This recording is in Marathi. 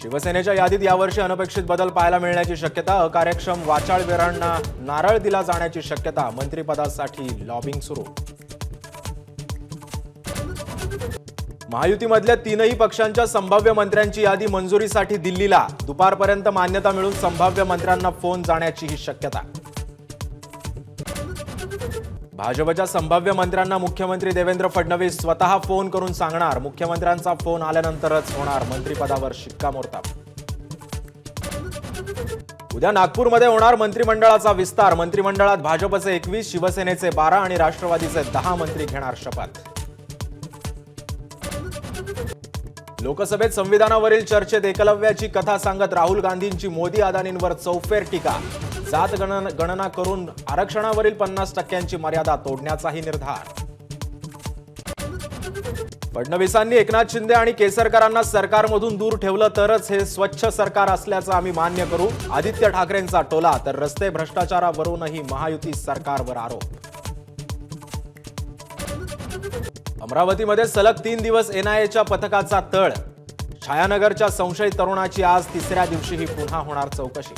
शिवसेनेच्या यादीत यावर्षी अनपेक्षित बदल पाहायला मिळण्याची शक्यता। अकार्यक्षम वाचाळवीरांना नारळ दिला जाण्याची शक्यता। मंत्रिपदासाठी लॉबिंग सुरू। महायुतीमधल्या तीनही पक्षांच्या संभाव्य मंत्र्यांची यादी मंजुरीसाठी दिल्लीला। दुपारपर्यंत मान्यता मिळून संभाव्य मंत्र्यांना फोन जाण्याचीही शक्यता। भाजपच्या संभाव्य मंत्र्यांना मुख्यमंत्री देवेंद्र फडणवीस स्वतः फोन करून सांगणार। मुख्यमंत्र्यांचा फोन आल्यानंतरच होणार मंत्रिपदावर शिक्कामोर्तब। उद्या नागपूरमध्ये होणार मंत्रिमंडळाचा विस्तार। मंत्रिमंडळात भाजपचे 21, शिवसेनेचे 12 आणि राष्ट्रवादीचे 10 मंत्री घेणार शपथ। लोकसभेत संविधानावरील चर्चेत एकलव्याची कथा सांगत राहुल गांधींची मोदी अदानींवर चौफेर टीका। जात गणना करून आरक्षणावरील 50% मर्यादा तोडण्याचाही निर्धार। फडणवीसांनी एकनाथ शिंदे आणि केसरकरांना सरकारमधून दूर ठेवलं तरच हे स्वच्छ सरकार असल्याचं आम्ही मान्य करू। आदित्य ठाकरेंचा टोला। तर रस्ते भ्रष्टाचारावरूनही महायुती सरकारवर आरोप। अमरावतीमध्ये सलग 3 दिवस एनआयएच्या पथकाचा तळ। छायानगरच्या संशयित तरुणाची आज तिसऱ्या दिवशीही पुन्हा होणार चौकशी।